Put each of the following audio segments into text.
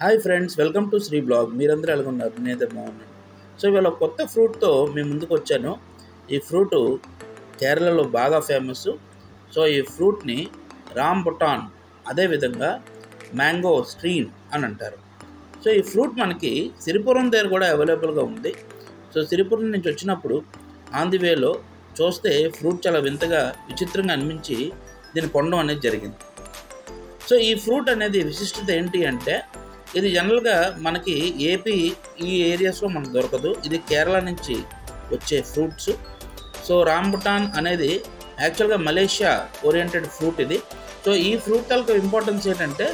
Hi friends, welcome to Sri blog. మీరందరూ ఎలాగున్నారు? నేనైతే బాగున్నాను. సో ఇవాళ కొత్త ఫ్రూట్తో మీ ముందుకు వచ్చాను. ఈ ఫ్రూటు కేరళలో బాగా ఫేమస్. సో ఈ ఫ్రూట్ని రాంబుటాన్, అదేవిధంగా మ్యాంగో స్ట్రీన్ అని అంటారు. సో ఈ ఫ్రూట్ మనకి సిరిపురం దగ్గర కూడా అవైలబుల్గా ఉంది. సో సిరిపురం నుంచి వచ్చినప్పుడు ఆన్ ది వేలో చూస్తే ఫ్రూట్ చాలా వింతగా విచిత్రంగా అనిపించి దీన్ని కొనడం అనేది జరిగింది. సో ఈ ఫ్రూట్ అనేది విశిష్టత ఏంటి అంటే, ఇది జనరల్గా మనకి ఏపీ ఈ ఏరియాస్లో మనకు దొరకదు. ఇది కేరళ నుంచి వచ్చే ఫ్రూట్స్. సో రాంబుటాన్ అనేది యాక్చువల్గా మలేషియా ఓరియంటెడ్ ఫ్రూట్ ఇది. సో ఈ ఫ్రూట్ తాలూకు ఇంపార్టెన్స్ ఏంటంటే,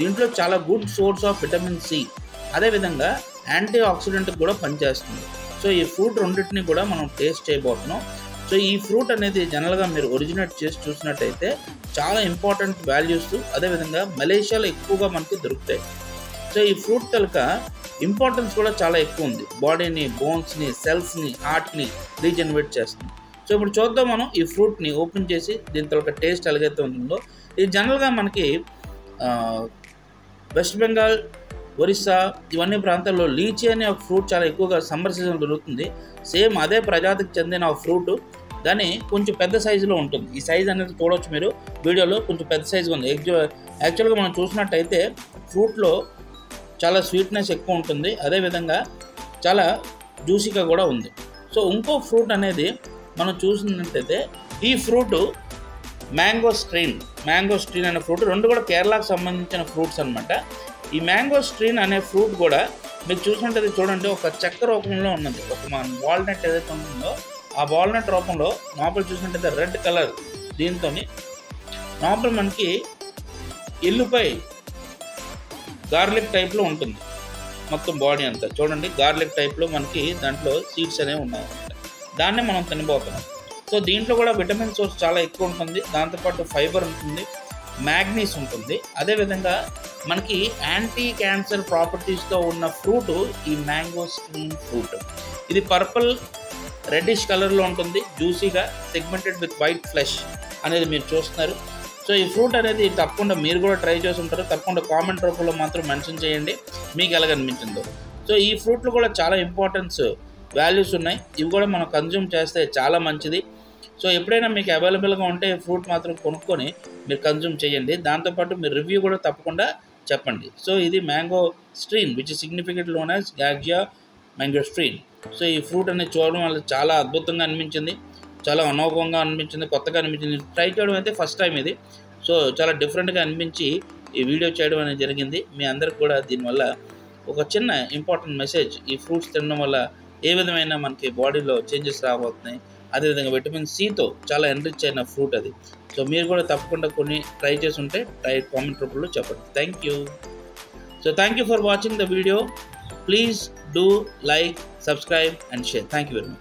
దీంట్లో చాలా good source of vitamin C, అదేవిధంగా యాంటీ ఆక్సిడెంట్కి కూడా పనిచేస్తుంది. సో ఈ ఫ్రూట్ రెండింటిని కూడా మనం టేస్ట్ చేయబోతున్నాం. సో ఈ ఫ్రూట్ అనేది జనరల్గా మీరు ఒరిజినేట్ చేసి చూసినట్టయితే చాలా ఇంపార్టెంట్ వాల్యూస్, అదేవిధంగా మలేషియాలో ఎక్కువగా మనకి దొరుకుతాయి. సో ఈ ఫ్రూట్ తలక ఇంపార్టెన్స్ కూడా చాలా ఎక్కువ ఉంది. బాడీని, బోన్స్ని, సెల్స్ని, హార్ట్ని రీజనరేట్ చేస్తుంది. సో ఇప్పుడు చూద్దాం మనం ఈ ఫ్రూట్ని ఓపెన్ చేసి దీని తలక టేస్ట్ ఎలాగైతే ఉంటుందో. ఇది జనరల్గా మనకి వెస్ట్ బెంగాల్, ఒరిస్సా ఇవన్నీ ప్రాంతాల్లో లీచీ అనే ఒక ఫ్రూట్ చాలా ఎక్కువగా సమ్మర్ సీజన్ దొరుకుతుంది. సేమ్ అదే ప్రజాతికి చెందిన ఒక ఫ్రూట్, కానీ కొంచెం పెద్ద సైజులో ఉంటుంది. ఈ సైజ్ అనేది చూడవచ్చు మీరు వీడియోలో, కొంచెం పెద్ద సైజుగా ఉంది. యాక్చువల్గా మనం చూసినట్టయితే ఫ్రూట్లో చాలా స్వీట్నెస్ ఎక్కువ ఉంటుంది, అదేవిధంగా చాలా జ్యూసీగా కూడా ఉంది. సో ఇంకో ఫ్రూట్ అనేది మనం చూసినట్టయితే ఈ ఫ్రూటు మ్యాంగో స్ట్రీన్ అనే ఫ్రూట్, రెండు కూడా కేరళకు సంబంధించిన ఫ్రూట్స్ అనమాట. ఈ మ్యాంగో స్ట్రీన్ అనే ఫ్రూట్ కూడా మీరు చూసినట్టయితే చూడండి, ఒక చెక్క రూపంలో ఉన్నది. ఒక మన వాల్నట్ ఏదైతే ఉంటుందో ఆ వాల్నట్ రూపంలో లోపల చూసినట్టయితే రెడ్ కలర్, దీంతో లోపల మనకి ఎల్లుపై గార్లిక్ టైప్లో ఉంటుంది. మొత్తం బాడీ అంతా చూడండి గార్లిక్ టైప్లో మనకి దాంట్లో సీడ్స్ అనేవి ఉన్నాయన్నమాట. దాన్నే మనం తినబోతున్నాం. సో దీంట్లో కూడా విటమిన్ సోర్స్ చాలా ఎక్కువ ఉంటుంది, దాంతోపాటు ఫైబర్ ఉంటుంది, మ్యాగ్నీస్ ఉంటుంది, అదేవిధంగా మనకి యాంటీ క్యాన్సర్ ప్రాపర్టీస్తో ఉన్న ఫ్రూటు ఈ మ్యాంగో స్ట్రీన్ ఫ్రూట్. ఇది పర్పుల్ రెడ్డిష్ కలర్లో ఉంటుంది, జ్యూసీగా, సెగ్మెంటెడ్ విత్ వైట్ ఫ్లెష్ అనేది మీరు చూస్తున్నారు. సో ఈ ఫ్రూట్ అనేది తప్పకుండా మీరు కూడా ట్రై చేసి ఉంటారు. తప్పకుండా కామెంట్ రూపంలో మాత్రం మెన్షన్ చేయండి మీకు ఎలాగనిపించిందో. సో ఈ ఫ్రూట్లో కూడా చాలా ఇంపార్టెన్స్ వాల్యూస్ ఉన్నాయి. ఇవి కూడా మనం కన్జ్యూమ్ చేస్తే చాలా మంచిది. సో ఎప్పుడైనా మీకు అవైలబుల్గా ఉంటే ఫ్రూట్ మాత్రం కొనుక్కొని మీరు కన్జ్యూమ్ చేయండి. దాంతోపాటు మీరు రివ్యూ కూడా తప్పకుండా చెప్పండి. సో ఇది mango strain which significant known as గాగ్జియా మ్యాంగో స్ట్రీన్. సో ఈ ఫ్రూట్ అనేది చూడడం వల్ల చాలా అద్భుతంగా అనిపించింది, చాలా అనోఖంగా అనిపించింది, కొత్తగా అనిపించింది. ట్రై చేయడం అయితే ఫస్ట్ టైం ఇది. సో చాలా డిఫరెంట్గా అనిపించి ఈ వీడియో చేయడం అనేది జరిగింది. మీ అందరికి కూడా దీనివల్ల ఒక చిన్న ఇంపార్టెంట్ మెసేజ్, ఈ ఫ్రూట్స్ తినడం వల్ల ఏ విధమైన మనకి బాడీలో చేంజెస్ రాబోతున్నాయి, అదేవిధంగా విటమిన్ సితో చాలా ఎన్రిచ్ అయిన ఫ్రూట్ అది. సో మీరు కూడా తప్పకుండా కొన్ని ట్రై చేసి ఉంటే కామెంట్ రూపంలో చెప్పండి. Thank you. So thank you for watching the video. Please do like, subscribe and share. Thank you very much.